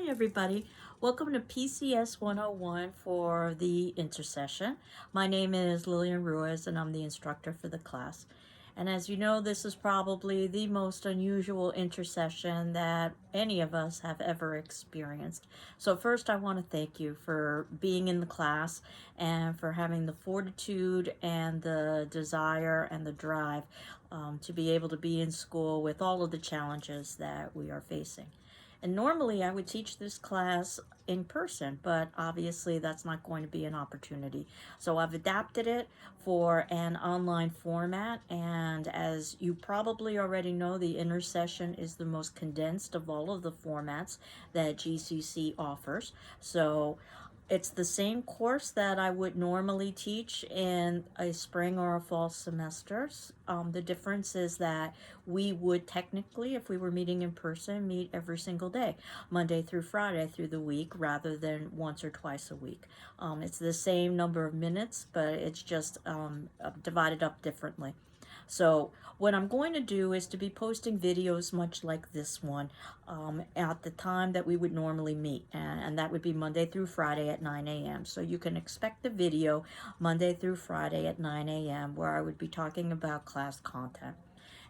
everybody. Welcome to PCS 101 for the intercession. My name is Lillian Ruiz and I'm the instructor for the class. And as you know, this is probably the most unusual intercession that any of us have ever experienced. So first I want to thank you for being in the class and for having the fortitude and the desire and the drive to be able to be in school with all of the challenges that we are facing. And normally I would teach this class in person, but obviously that's not going to be an opportunity. So I've adapted it for an online format, and as you probably already know, the intercession is the most condensed of all of the formats that GCC offers. So it's the same course that I would normally teach in a spring or a fall semesters. The difference is that we would technically, if we were meeting in person, meet every single day, Monday through Friday through the week, rather than once or twice a week. It's the same number of minutes, but it's just divided up differently. So what I'm going to do is to be posting videos much like this one at the time that we would normally meet, and that would be Monday through Friday at 9 a.m. So you can expect the video Monday through Friday at 9 a.m. where I would be talking about class content.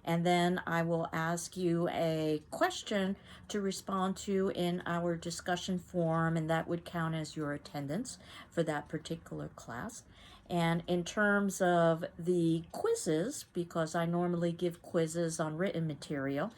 And then I will ask you a question to respond to in our discussion forum, and that would count as your attendance for that particular class. And in terms of the quizzes, because I normally give quizzes on written material,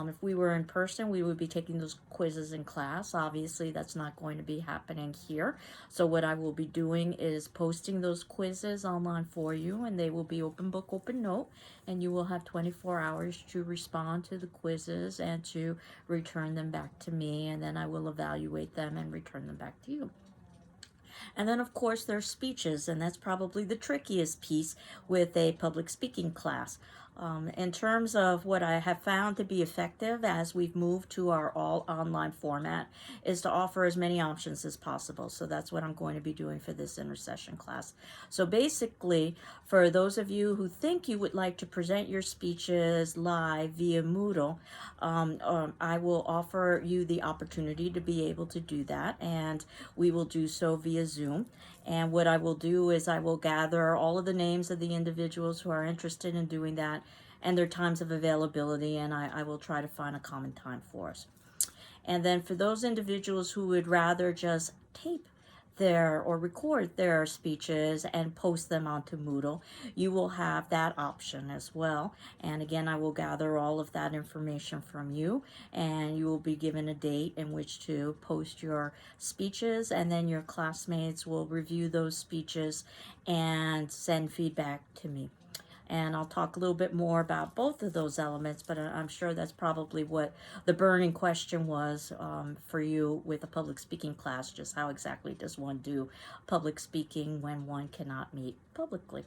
if we were in person, we would be taking those quizzes in class. Obviously, that's not going to be happening here. So what I will be doing is posting those quizzes online for you, and they will be open book, open note, and you will have 24 hours to respond to the quizzes and to return them back to me, and then I will evaluate them and return them back to you. And then, of course, there's speeches, and that's probably the trickiest piece with a public speaking class. In terms of what I have found to be effective as we've moved to our all online format is to offer as many options as possible. So that's what I'm going to be doing for this intercession class. So basically, for those of you who think you would like to present your speeches live via Moodle, I will offer you the opportunity to be able to do that, and we will do so via Zoom. And what I will do is I will gather all of the names of the individuals who are interested in doing that and their times of availability, and I will try to find a common time for us. And then for those individuals who would rather just tape or record their speeches and post them onto Moodle, you will have that option as well. And again, I will gather all of that information from you, and you will be given a date in which to post your speeches, and then your classmates will review those speeches and send feedback to me. And I'll talk a little bit more about both of those elements, but I'm sure that's probably what the burning question was for you with a public speaking class. Just how exactly does one do public speaking when one cannot meet publicly?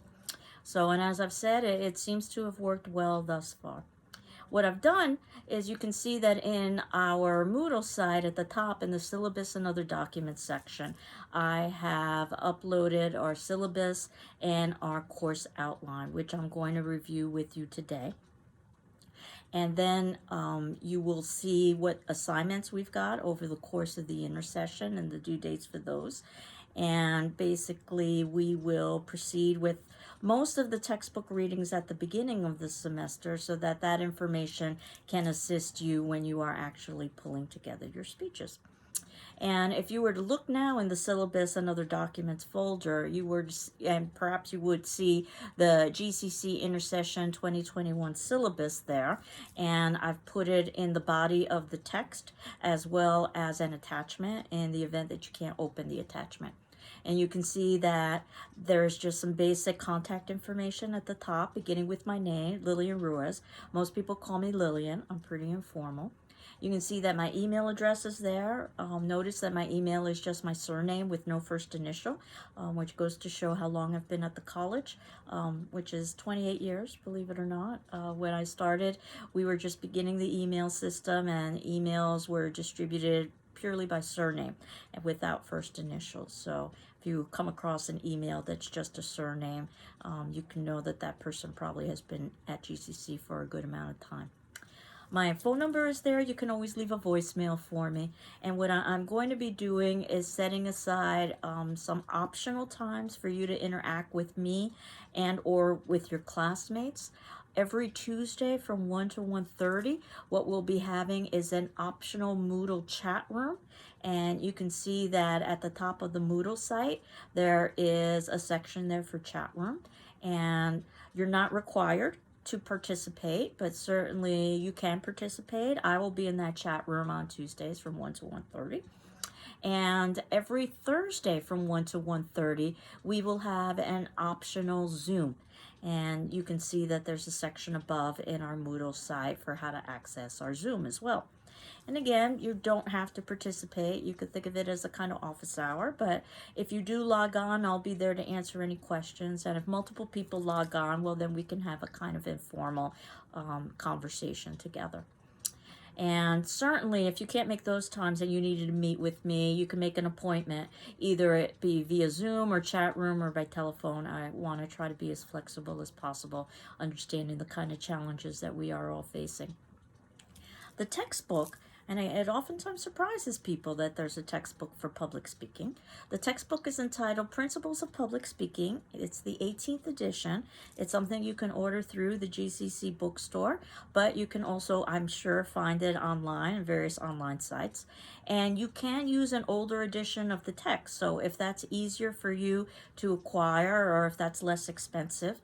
So, and as I've said, it seems to have worked well thus far. What I've done is you can see that in our Moodle site at the top in the syllabus and other documents section, I have uploaded our syllabus and our course outline, which I'm going to review with you today. And then you will see what assignments we've got over the course of the intercession and the due dates for those. And basically we will proceed with most of the textbook readings at the beginning of the semester so that that information can assist you when you are actually pulling together your speeches. And if you were to look now in the syllabus and other documents folder, and perhaps you would see the GCC Intercession 2021 syllabus there. And I've put it in the body of the text as well as an attachment in the event that you can't open the attachment. And you can see that there's just some basic contact information at the top, beginning with my name, Lillian Ruiz. Most people call me Lillian. I'm pretty informal. You can see that my email address is there. Notice that my email is just my surname with no first initial, which goes to show how long I've been at the college, which is 28 years, believe it or not. When I started, we were just beginning the email system, and emails were distributed purely by surname and without first initials. So if you come across an email that's just a surname, you can know that that person probably has been at GCC for a good amount of time. My phone number is there. You can always leave a voicemail for me. And what I'm going to be doing is setting aside some optional times for you to interact with me and or with your classmates. Every Tuesday from 1 to 1:30, what we'll be having is an optional Moodle chat room. And you can see that at the top of the Moodle site, there is a section there for chat room. And you're not required to participate, but certainly you can participate. I will be in that chat room on Tuesdays from 1 to 1:30. And every Thursday from 1 to 1:30, we will have an optional Zoom. And you can see that there's a section above in our Moodle site for how to access our Zoom as well. And again, you don't have to participate. You could think of it as a kind of office hour, but if you do log on, I'll be there to answer any questions. And if multiple people log on, well, then we can have a kind of informal conversation together. And certainly, if you can't make those times and you needed to meet with me, you can make an appointment, either it be via Zoom or chat room or by telephone. I want to try to be as flexible as possible, understanding the kind of challenges that we are all facing. The textbook, and it oftentimes surprises people that there's a textbook for public speaking. The textbook is entitled Principles of Public Speaking. It's the 18th edition. It's something you can order through the GCC bookstore, but you can also, I'm sure, find it online in various online sites. And you can use an older edition of the text. So if that's easier for you to acquire, or if that's less expensive,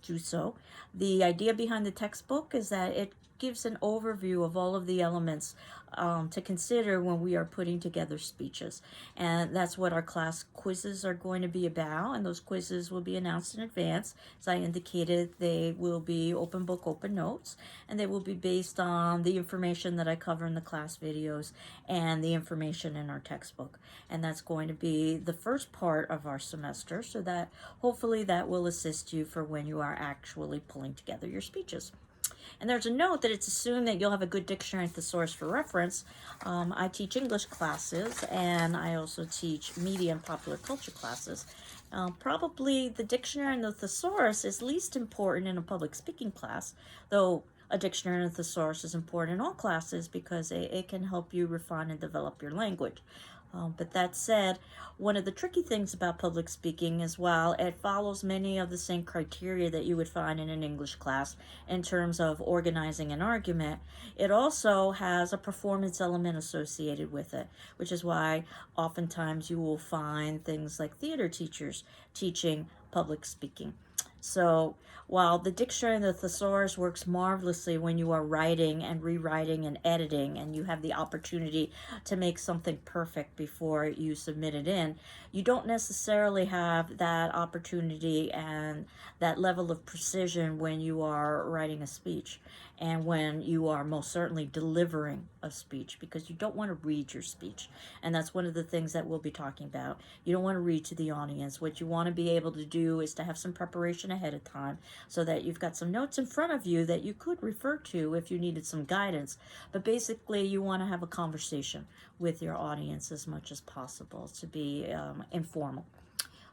do so. The idea behind the textbook is that it gives an overview of all of the elements to consider when we are putting together speeches. And that's what our class quizzes are going to be about. And those quizzes will be announced in advance. As I indicated, they will be open book, open notes, and they will be based on the information that I cover in the class videos and the information in our textbook. And that's going to be the first part of our semester, so that hopefully that will assist you for when you are actually pulling together your speeches. And there's a note that it's assumed that you'll have a good dictionary thesaurus for reference. I teach English classes, and I also teach media and popular culture classes. Probably the dictionary and the thesaurus is least important in a public speaking class, though a dictionary and a thesaurus is important in all classes because it can help you refine and develop your language. But that said, one of the tricky things about public speaking is while it follows many of the same criteria that you would find in an English class in terms of organizing an argument, it also has a performance element associated with it, which is why oftentimes you will find things like theater teachers teaching public speaking. So while the dictionary and the thesaurus works marvelously when you are writing and rewriting and editing and you have the opportunity to make something perfect before you submit it in, you don't necessarily have that opportunity and that level of precision when you are writing a speech and when you are most certainly delivering a speech, because you don't want to read your speech. And that's one of the things that we'll be talking about. You don't want to read to the audience. What you want to be able to do is to have some preparation ahead of time so that you've got some notes in front of you that you could refer to if you needed some guidance. But basically, you want to have a conversation with your audience as much as possible to be informal.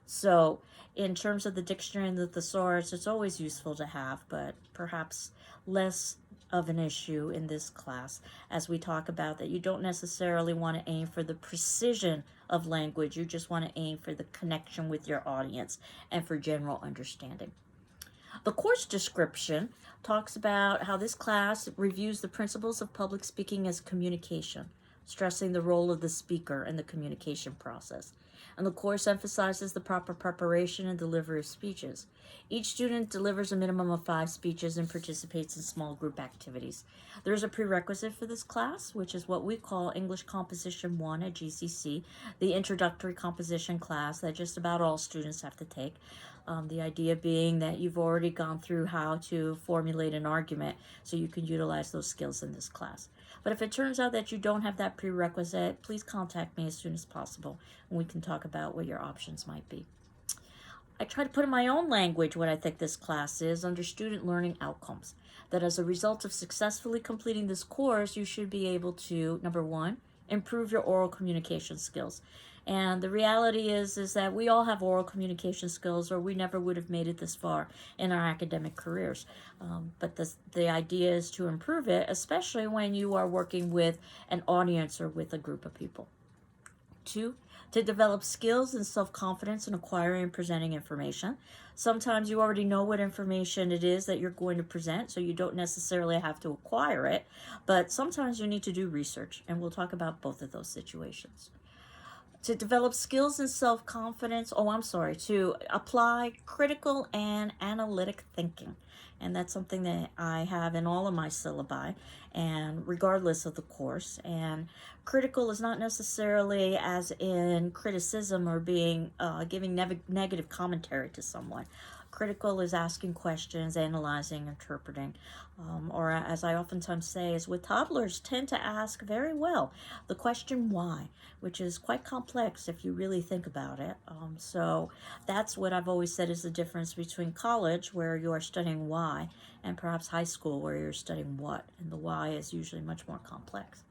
So in terms of the dictionary and the thesaurus, it's always useful to have, but perhaps less of an issue in this class as we talk about that you don't necessarily want to aim for the precision of language. You just want to aim for the connection with your audience and for general understanding. The course description talks about how this class reviews the principles of public speaking as communication, stressing the role of the speaker in the communication process. And the course emphasizes the proper preparation and delivery of speeches. Each student delivers a minimum of 5 speeches and participates in small group activities. There's a prerequisite for this class, which is what we call English Composition 1 at GCC, the introductory composition class that just about all students have to take. The idea being that you've already gone through how to formulate an argument, so you can utilize those skills in this class. But if it turns out that you don't have that prerequisite, please contact me as soon as possible, and we can talk about what your options might be. I try to put in my own language what I think this class is under student learning outcomes. That as a result of successfully completing this course, you should be able to, number 1, improve your oral communication skills. And the reality is that we all have oral communication skills, or we never would have made it this far in our academic careers. But the idea is to improve it, especially when you are working with an audience or with a group of people. 2, to develop skills and self-confidence in acquiring and presenting information. Sometimes you already know what information it is that you're going to present, so you don't necessarily have to acquire it, but sometimes you need to do research, and we'll talk about both of those situations. To develop skills and self-confidence, to apply critical and analytic thinking. And that's something that I have in all of my syllabi, and regardless of the course. And critical is not necessarily as in criticism or being giving negative commentary to someone. Critical is asking questions, analyzing, interpreting, or as I oftentimes say, is what toddlers tend to ask very well, the question why, which is quite complex if you really think about it. So that's what I've always said is the difference between college, where you are studying why, and perhaps high school, where you're studying what, and the why is usually much more complex.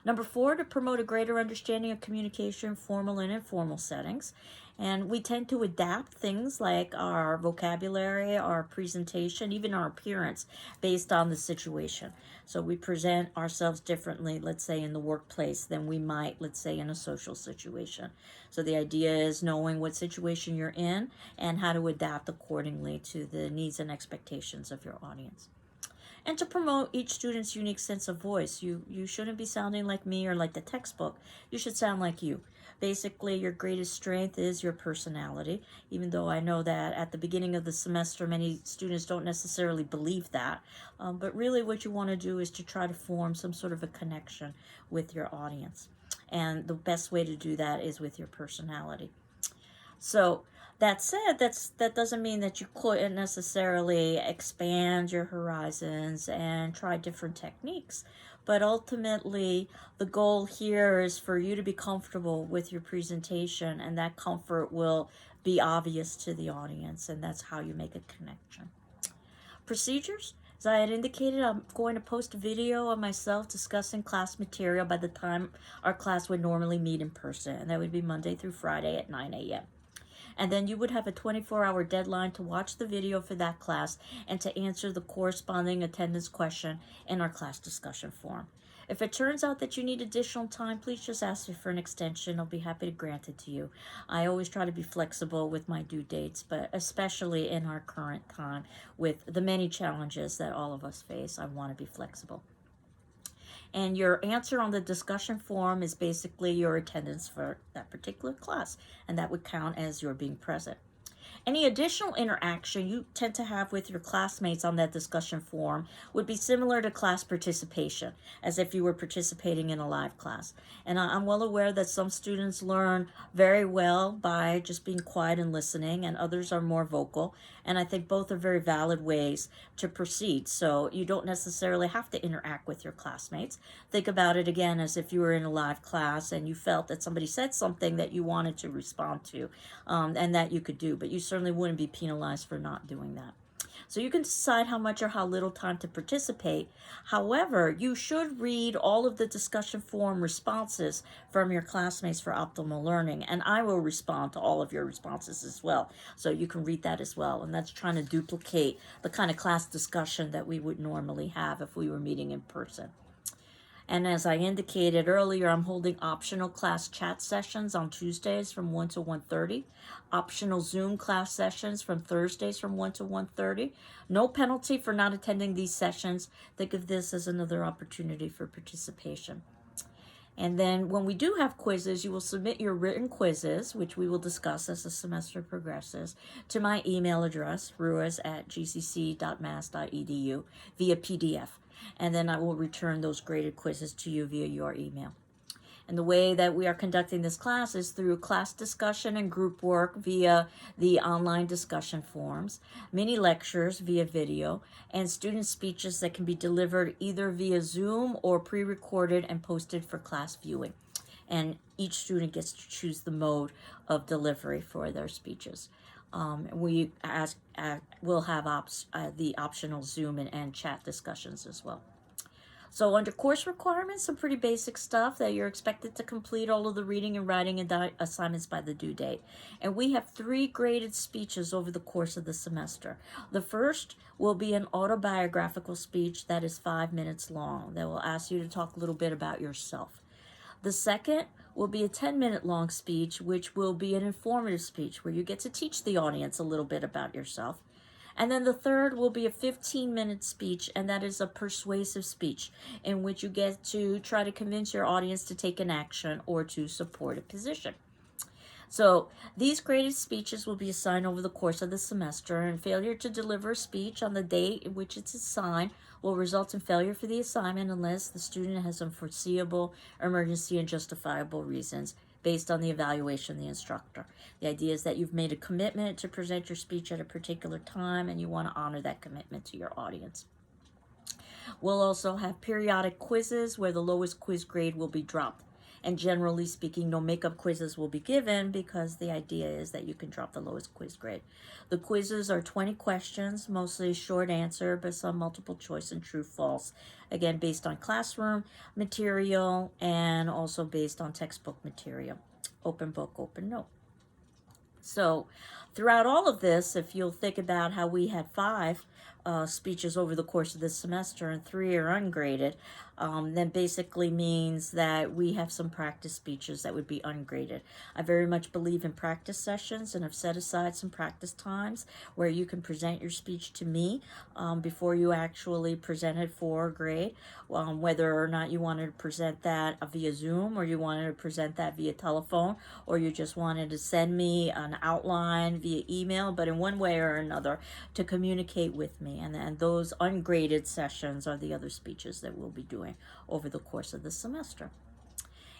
Number 4, to promote a greater understanding of communication, formal and informal settings. And we tend to adapt things like our vocabulary, our presentation, even our appearance based on the situation. So we present ourselves differently, let's say in the workplace, than we might, let's say, in a social situation. So the idea is knowing what situation you're in and how to adapt accordingly to the needs and expectations of your audience. And to promote each student's unique sense of voice. You shouldn't be sounding like me or like the textbook. You should sound like you. Basically, your greatest strength is your personality, even though I know that at the beginning of the semester, many students don't necessarily believe that. But really what you want to do is to try to form some sort of a connection with your audience. And the best way to do that is with your personality. So that said, that doesn't mean that you couldn't necessarily expand your horizons and try different techniques. But ultimately, the goal here is for you to be comfortable with your presentation, and that comfort will be obvious to the audience, and that's how you make a connection. Procedures. As I had indicated, I'm going to post a video of myself discussing class material by the time our class would normally meet in person, and that would be Monday through Friday at 9 a.m. And then you would have a 24-hour deadline to watch the video for that class and to answer the corresponding attendance question in our class discussion forum. If it turns out that you need additional time, please just ask me for an extension. I'll be happy to grant it to you. I always try to be flexible with my due dates, but especially in our current time with the many challenges that all of us face, I want to be flexible. And your answer on the discussion forum is basically your attendance for that particular class, and that would count as your being present. Any additional interaction you tend to have with your classmates on that discussion forum would be similar to class participation, as if you were participating in a live class. And I'm well aware that some students learn very well by just being quiet and listening, and others are more vocal. And I think both are very valid ways to proceed. So you don't necessarily have to interact with your classmates. Think about it again as if you were in a live class and you felt that somebody said something that you wanted to respond to, and that you could do, but you certainly wouldn't be penalized for not doing that. So you can decide how much or how little time to participate. However, you should read all of the discussion forum responses from your classmates for optimal learning, and I will respond to all of your responses as well. So you can read that as well, and that's trying to duplicate the kind of class discussion that we would normally have if we were meeting in person. And as I indicated earlier, I'm holding optional class chat sessions on Tuesdays from 1 to 1:30, optional Zoom class sessions from Thursdays from 1 to 1:30. No penalty for not attending these sessions. Think of this as another opportunity for participation. And then when we do have quizzes, you will submit your written quizzes, which we will discuss as the semester progresses, to my email address, ruiz@gcc.mass.edu, via PDF. And then I will return those graded quizzes to you via your email. And the way that we are conducting this class is through class discussion and group work via the online discussion forums, mini lectures via video, and student speeches that can be delivered either via Zoom or pre-recorded and posted for class viewing. And each student gets to choose the mode of delivery for their speeches. We'll have the optional Zoom and chat discussions as well. So under course requirements, some pretty basic stuff that you're expected to complete all of the reading and writing and assignments by the due date. And we have 3 graded speeches over the course of the semester. The first will be an autobiographical speech that is 5 minutes long that will ask you to talk a little bit about yourself. The second will be a 10-minute long speech, which will be an informative speech where you get to teach the audience a little bit about yourself. And then the third will be a 15-minute speech, and that is a persuasive speech in which you get to try to convince your audience to take an action or to support a position. So these graded speeches will be assigned over the course of the semester, and failure to deliver a speech on the date in which it's assigned will result in failure for the assignment unless the student has unforeseeable emergency and justifiable reasons based on the evaluation of the instructor. The idea is that you've made a commitment to present your speech at a particular time and you want to honor that commitment to your audience. We'll also have periodic quizzes where the lowest quiz grade will be dropped. And generally speaking, no makeup quizzes will be given because the idea is that you can drop the lowest quiz grade. The quizzes are 20 questions, mostly short answer, but some multiple choice and true false. Again, based on classroom material and also based on textbook material. Open book, open note. So throughout all of this, if you'll think about how we had 5 speeches over the course of this semester and 3 are ungraded, then basically means that we have some practice speeches that would be ungraded. I very much believe in practice sessions and have set aside some practice times where you can present your speech to me before you actually present it for a grade, whether or not you wanted to present that via Zoom or you wanted to present that via telephone or you just wanted to send me an outline via email, but in one way or another to communicate with me. And those ungraded sessions are the other speeches that we'll be doing over the course of the semester.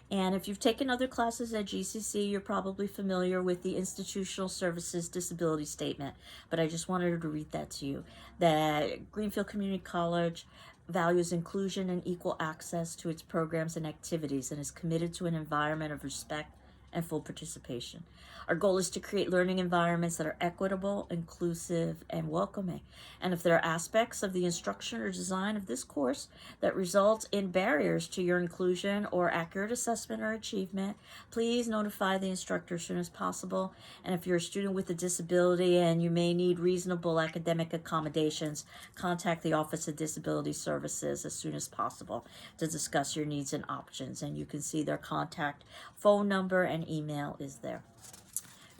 And if you've taken other classes at GCC, you're probably familiar with the Institutional Services Disability Statement, but I just wanted to read that to you. That Greenfield Community College values inclusion and equal access to its programs and activities and is committed to an environment of respect and full participation. Our goal is to create learning environments that are equitable, inclusive, and welcoming. And if there are aspects of the instruction or design of this course that result in barriers to your inclusion or accurate assessment or achievement, please notify the instructor as soon as possible. And if you're a student with a disability and you may need reasonable academic accommodations, contact the Office of Disability Services as soon as possible to discuss your needs and options. And you can see their contact phone number and email is there.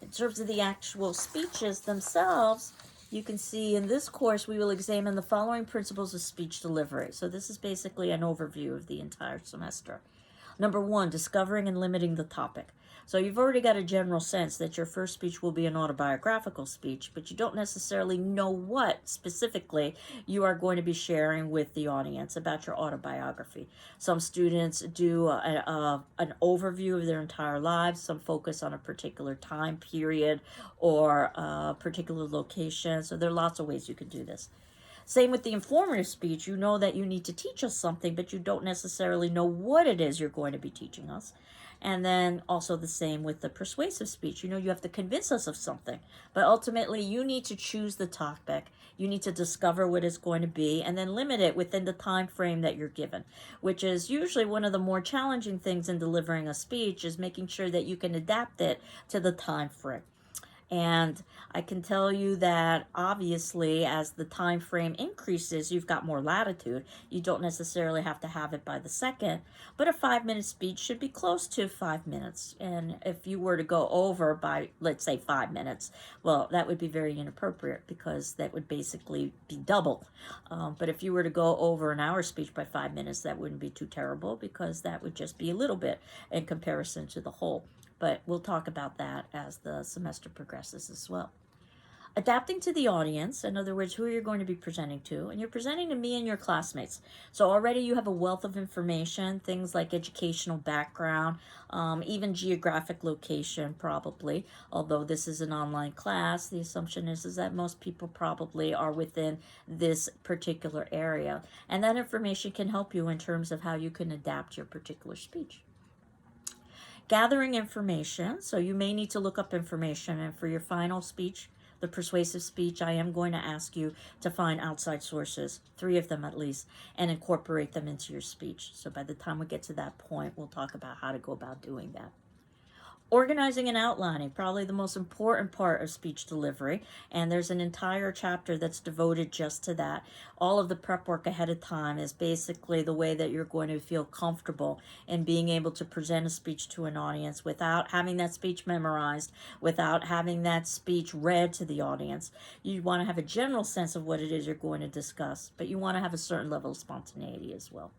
In terms of the actual speeches themselves, you can see in this course we will examine the following principles of speech delivery. So this is basically an overview of the entire semester. Number 1, discovering and limiting the topic. So you've already got a general sense that your first speech will be an autobiographical speech, but you don't necessarily know what specifically you are going to be sharing with the audience about your autobiography. Some students do an overview of their entire lives. Some focus on a particular time period or a particular location. So there are lots of ways you can do this. Same with the informative speech. You know that you need to teach us something, but you don't necessarily know what it is you're going to be teaching us. And then also the same with the persuasive speech. You know, you have to convince us of something, but ultimately you need to choose the topic. You need to discover what it's going to be and then limit it within the time frame that you're given, which is usually one of the more challenging things in delivering a speech, is making sure that you can adapt it to the time frame. And I can tell you that obviously as the time frame increases, you've got more latitude. You don't necessarily have to have it by the second, but a 5-minute speech should be close to 5 minutes. And if you were to go over by, let's say, 5 minutes, well, that would be very inappropriate because that would basically be double. But if you were to go over an hour speech by 5 minutes, that wouldn't be too terrible because that would just be a little bit in comparison to the whole. But we'll talk about that as the semester progresses as well. Adapting to the audience, in other words, who you're going to be presenting to, and you're presenting to me and your classmates. So already you have a wealth of information, things like educational background, even geographic location probably. Although this is an online class, the assumption is that most people probably are within this particular area. And that information can help you in terms of how you can adapt your particular speech. Gathering information, so you may need to look up information, and for your final speech, the persuasive speech, I am going to ask you to find outside sources, 3 of them at least, and incorporate them into your speech. So by the time we get to that point, we'll talk about how to go about doing that. Organizing and outlining, probably the most important part of speech delivery, and there's an entire chapter that's devoted just to that. All of the prep work ahead of time is basically the way that you're going to feel comfortable in being able to present a speech to an audience without having that speech memorized, without having that speech read to the audience. You want to have a general sense of what it is you're going to discuss, but you want to have a certain level of spontaneity as well.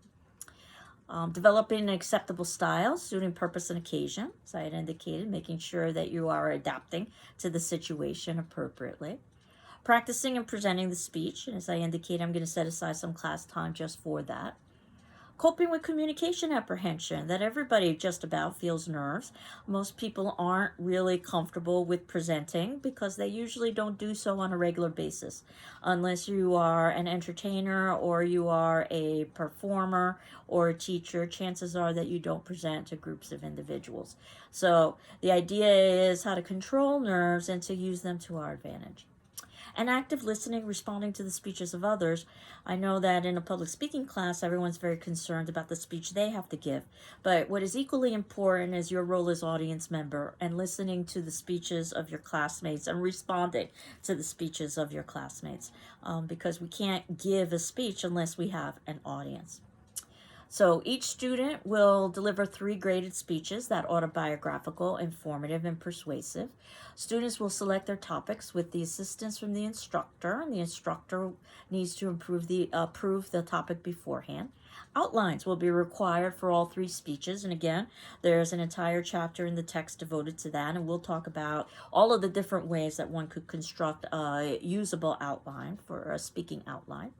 Developing an acceptable style, suiting purpose and occasion, as I had indicated, making sure that you are adapting to the situation appropriately. Practicing and presenting the speech, and as I indicated, I'm going to set aside some class time just for that. Coping with communication apprehension, that everybody just about feels nerves. Most people aren't really comfortable with presenting because they usually don't do so on a regular basis. Unless you are an entertainer or you are a performer or a teacher, chances are that you don't present to groups of individuals. So the idea is how to control nerves and to use them to our advantage. And active listening, responding to the speeches of others. I know that in a public speaking class, everyone's very concerned about the speech they have to give. But what is equally important is your role as audience member and listening to the speeches of your classmates and responding to the speeches of your classmates. Because we can't give a speech unless we have an audience. So each student will deliver 3 graded speeches, that autobiographical, informative, and persuasive. Students will select their topics with the assistance from the instructor, and the instructor needs to approve the topic beforehand. Outlines will be required for all 3 speeches, and again, there's an entire chapter in the text devoted to that, and we'll talk about all of the different ways that one could construct a usable outline for a speaking outline.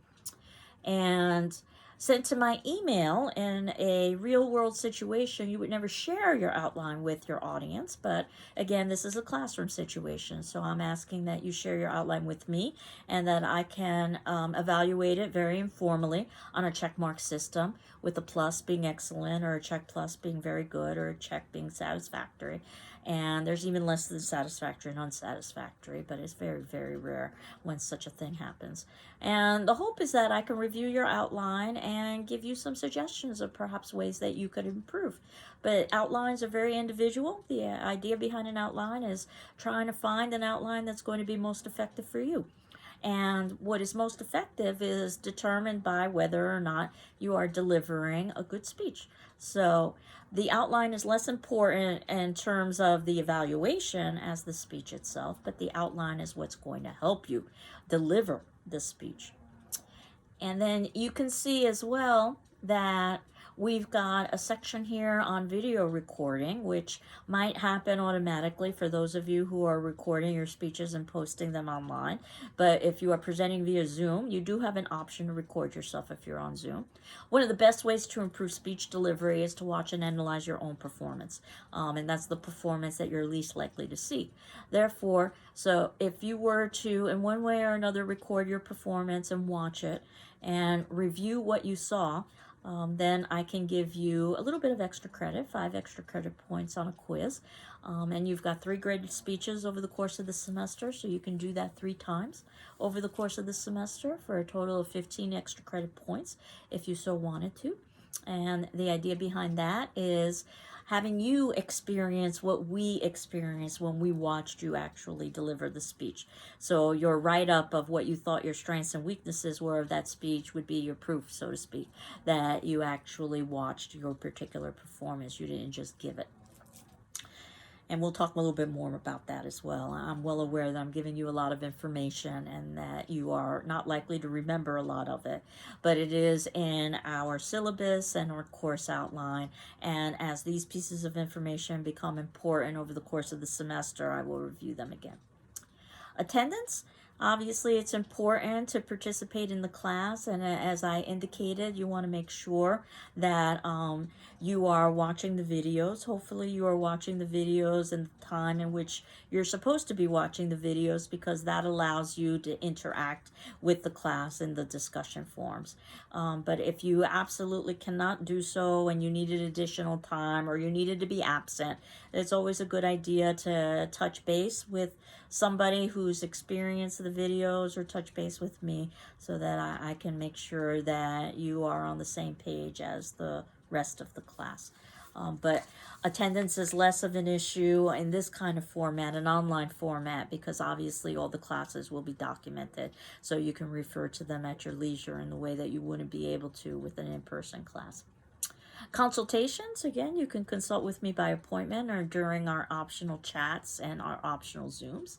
And sent to my email in a real world situation, you would never share your outline with your audience. But again, this is a classroom situation. So I'm asking that you share your outline with me and that I can evaluate it very informally on a checkmark system, with a plus being excellent or a check plus being very good or a check being satisfactory. And there's even less than satisfactory and unsatisfactory, but it's very, very rare when such a thing happens. And the hope is that I can review your outline and give you some suggestions of perhaps ways that you could improve. But outlines are very individual. The idea behind an outline is trying to find an outline that's going to be most effective for you. And what is most effective is determined by whether or not you are delivering a good speech. So the outline is less important in terms of the evaluation as the speech itself, but the outline is what's going to help you deliver the speech. And then you can see as well that we've got a section here on video recording, which might happen automatically for those of you who are recording your speeches and posting them online. But if you are presenting via Zoom, you do have an option to record yourself if you're on Zoom. One of the best ways to improve speech delivery is to watch and analyze your own performance. And that's the performance that you're least likely to see. Therefore, so if you were to, in one way or another, record your performance and watch it and review what you saw, then I can give you a little bit of extra credit, 5 extra credit points on a quiz. And you've got 3 graded speeches over the course of the semester, so you can do that 3 times over the course of the semester for a total of 15 extra credit points if you so wanted to. And the idea behind that is having you experience what we experienced when we watched you actually deliver the speech. So your write-up of what you thought your strengths and weaknesses were of that speech would be your proof, so to speak, that you actually watched your particular performance. You didn't just give it. And we'll talk a little bit more about that as well. I'm well aware that I'm giving you a lot of information and that you are not likely to remember a lot of it, but it is in our syllabus and our course outline. And as these pieces of information become important over the course of the semester, I will review them again. Attendance. Obviously, it's important to participate in the class, and as I indicated, you want to make sure that you are watching the videos. Hopefully, you are watching the videos in the time in which you're supposed to be watching the videos, because that allows you to interact with the class in the discussion forums. But if you absolutely cannot do so and you needed additional time or you needed to be absent, it's always a good idea to touch base with somebody who's experienced the videos, or touch base with me so that I can make sure that you are on the same page as the rest of the class. But attendance is less of an issue in this kind of format, an online format, because obviously all the classes will be documented, so you can refer to them at your leisure in the way that you wouldn't be able to with an in-person class. Consultations, again, you can consult with me by appointment or during our optional chats and our optional Zooms.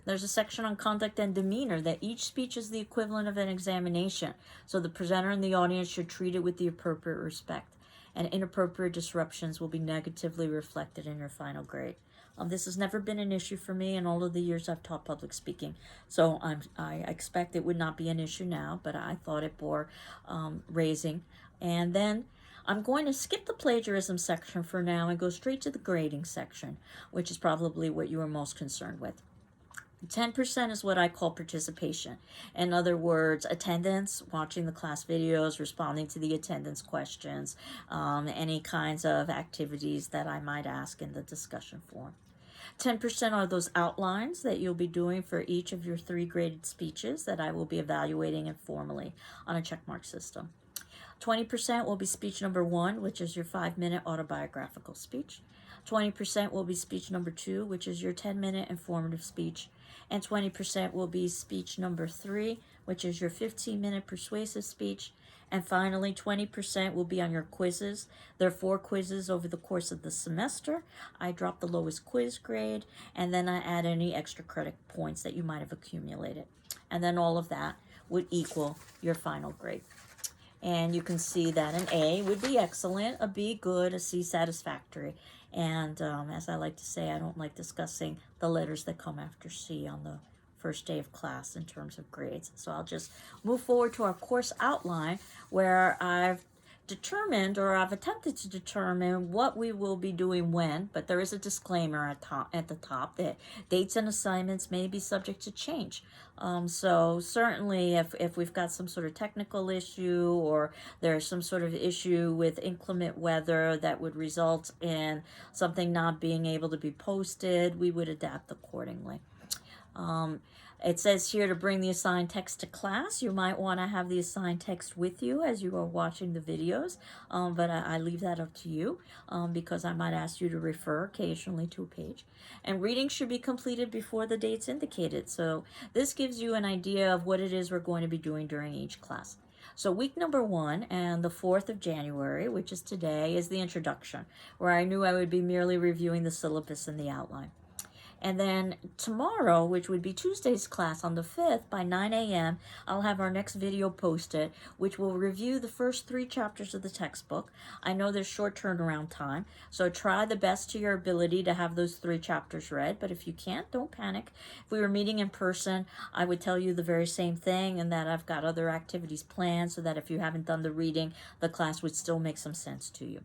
There's a section on conduct and demeanor, that each speech is the equivalent of an examination, so the presenter and the audience should treat it with the appropriate respect, and inappropriate disruptions will be negatively reflected in your final grade. This has never been an issue for me in all of the years I've taught public speaking, so I expect it would not be an issue now, but I thought it bore raising. And then I'm going to skip the plagiarism section for now and go straight to the grading section, which is probably what you are most concerned with. 10% is what I call participation. In other words, attendance, watching the class videos, responding to the attendance questions, any kinds of activities that I might ask in the discussion forum. 10% are those outlines that you'll be doing for each of your 3 graded speeches that I will be evaluating informally on a checkmark system. 20% will be speech number 1, which is your 5-minute autobiographical speech. 20% will be speech number 2, which is your 10-minute informative speech. And 20% will be speech number 3, which is your 15-minute persuasive speech. And finally, 20% will be on your quizzes. There are 4 quizzes over the course of the semester. I drop the lowest quiz grade, and then I add any extra credit points that you might have accumulated. And then all of that would equal your final grade. And you can see that an A would be excellent, a B good, a C satisfactory. And as I like to say, I don't like discussing the letters that come after C on the first day of class in terms of grades. So I'll just move forward to our course outline, where I've determined, or I've attempted to determine, what we will be doing when, but there is a disclaimer at the top that dates and assignments may be subject to change. So certainly if we've got some sort of technical issue, or there's some sort of issue with inclement weather that would result in something not being able to be posted, we would adapt accordingly. It says here to bring the assigned text to class. You might want to have the assigned text with you as you are watching the videos, but I leave that up to you, because I might ask you to refer occasionally to a page. And reading should be completed before the dates indicated. So this gives you an idea of what it is we're going to be doing during each class. So week number 1 and the 4th of January, which is today, is the introduction, where I knew I would be merely reviewing the syllabus and the outline. And then tomorrow, which would be Tuesday's class on the 5th, by 9 a.m., I'll have our next video posted, which will review the first 3 chapters of the textbook. I know there's short turnaround time, so try the best to your ability to have those 3 chapters read. But if you can't, don't panic. If we were meeting in person, I would tell you the very same thing, and that I've got other activities planned so that if you haven't done the reading, the class would still make some sense to you.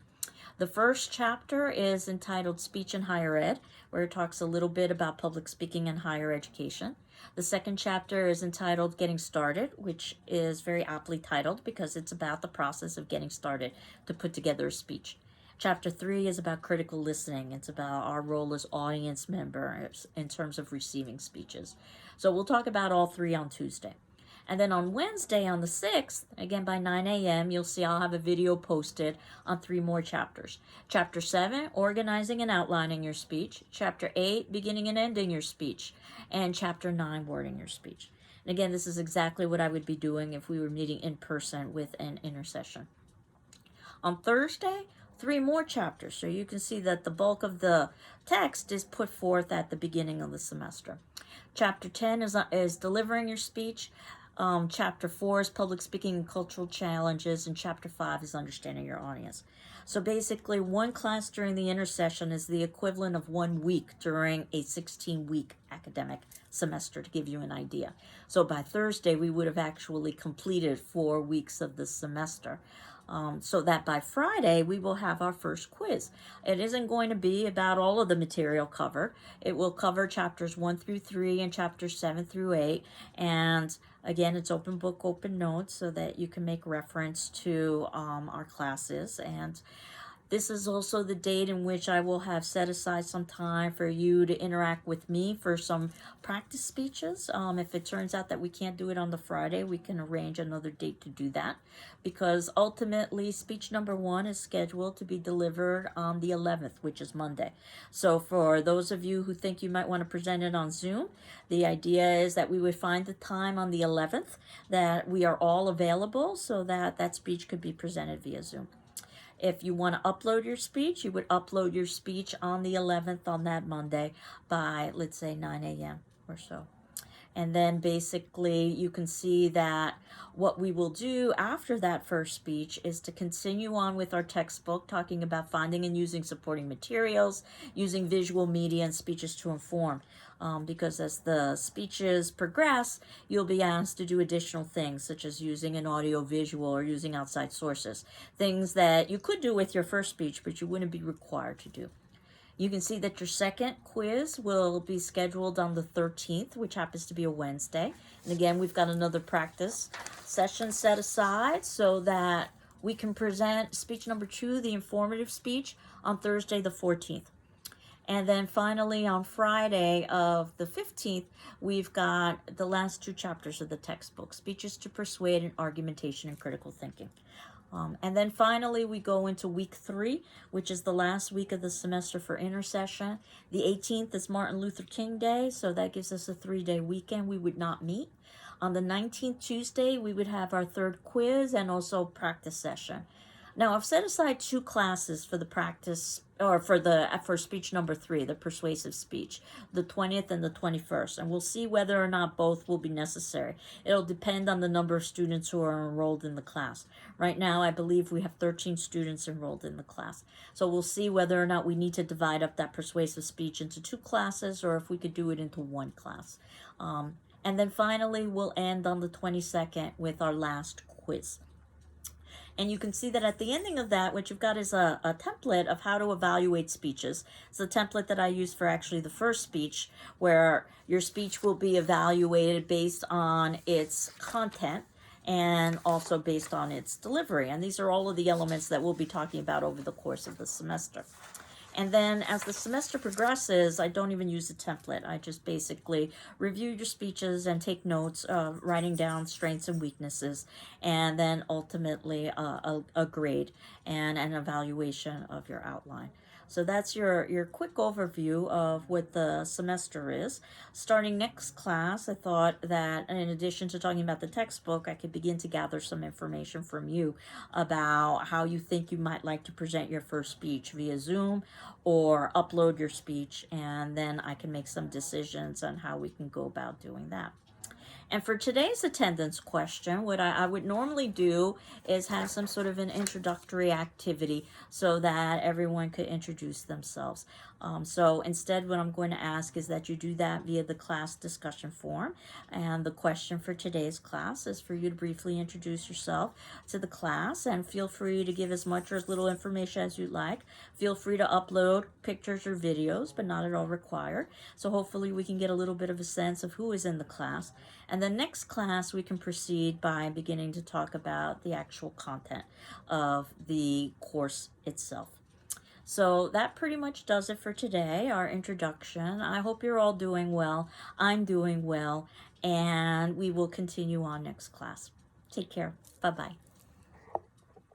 The first chapter is entitled Speech in Higher Ed, where it talks a little bit about public speaking in higher education. The second chapter is entitled Getting Started, which is very aptly titled because it's about the process of getting started to put together a speech. Chapter 3 is about critical listening. It's about our role as audience members in terms of receiving speeches. So we'll talk about all 3 on Tuesday. And then on Wednesday, on the 6th, again by 9 a.m., you'll see I'll have a video posted on 3 more chapters. Chapter 7, organizing and outlining your speech. Chapter 8, beginning and ending your speech. And Chapter 9, wording your speech. And again, this is exactly what I would be doing if we were meeting in person with an intercession. On Thursday, 3 more chapters. So you can see that the bulk of the text is put forth at the beginning of the semester. Chapter 10 is delivering your speech. Chapter 4 is public speaking and cultural challenges, and Chapter 5 is understanding your audience. So basically, one class during the intersession is the equivalent of 1 week during a 16-week academic semester, to give you an idea. So by Thursday, we would have actually completed 4 weeks of the semester. So that by Friday, we will have our first quiz. It isn't going to be about all of the material covered. It will cover chapters 1 through 3 and chapters 7 through 8. And again, it's open book, open notes, so that you can make reference to our classes. And this is also the date in which I will have set aside some time for you to interact with me for some practice speeches. If it turns out that we can't do it on the Friday, we can arrange another date to do that, because ultimately speech number 1 is scheduled to be delivered on the 11th, which is Monday. So for those of you who think you might want to present it on Zoom, the idea is that we would find the time on the 11th that we are all available so that that speech could be presented via Zoom. If you want to upload your speech, you would upload your speech on the 11th on that Monday by, let's say, 9 a.m. or so. And then basically you can see that what we will do after that first speech is to continue on with our textbook, talking about finding and using supporting materials, using visual media and speeches to inform. Because as the speeches progress, you'll be asked to do additional things, such as using an audio visual or using outside sources. Things that you could do with your first speech, but you wouldn't be required to do. You can see that your second quiz will be scheduled on the 13th, which happens to be a Wednesday. And again, we've got another practice session set aside so that we can present speech number 2, the informative speech, on Thursday the 14th. And then finally on Friday of the 15th, we've got the last 2 chapters of the textbook, Speeches to Persuade and Argumentation and Critical Thinking. And then finally, we go into week 3, which is the last week of the semester for intersession. The 18th is Martin Luther King Day, so that gives us a 3-day weekend. We would not meet. On the 19th, Tuesday, we would have our 3rd quiz and also practice session. Now, I've set aside 2 classes for the practice, or for speech number 3, the persuasive speech, the 20th and the 21st, and we'll see whether or not both will be necessary. It'll depend on the number of students who are enrolled in the class. Right now, I believe we have 13 students enrolled in the class, so we'll see whether or not we need to divide up that persuasive speech into 2 classes, or if we could do it into 1 class. And then finally, we'll end on the 22nd with our last quiz. And you can see that at the ending of that, what you've got is a template of how to evaluate speeches. It's the template that I used for actually the first speech, where your speech will be evaluated based on its content and also based on its delivery. And these are all of the elements that we'll be talking about over the course of the semester. And then as the semester progresses, I don't even use a template. I just basically review your speeches and take notes, writing down strengths and weaknesses, and then ultimately a grade and an evaluation of your outline. So that's your quick overview of what the semester is. Starting next class, I thought that in addition to talking about the textbook, I could begin to gather some information from you about how you think you might like to present your first speech via Zoom or upload your speech, and then I can make some decisions on how we can go about doing that. And for today's attendance question, what I would normally do is have some sort of an introductory activity so that everyone could introduce themselves. So instead, what I'm going to ask is that you do that via the class discussion form. And the question for today's class is for you to briefly introduce yourself to the class, and feel free to give as much or as little information as you'd like. Feel free to upload pictures or videos, but not at all required. So hopefully we can get a little bit of a sense of who is in the class. And the next class, we can proceed by beginning to talk about the actual content of the course itself. So that pretty much does it for today, our introduction. I hope you're all doing well. I'm doing well, and we will continue on next class. Take care. Bye-bye.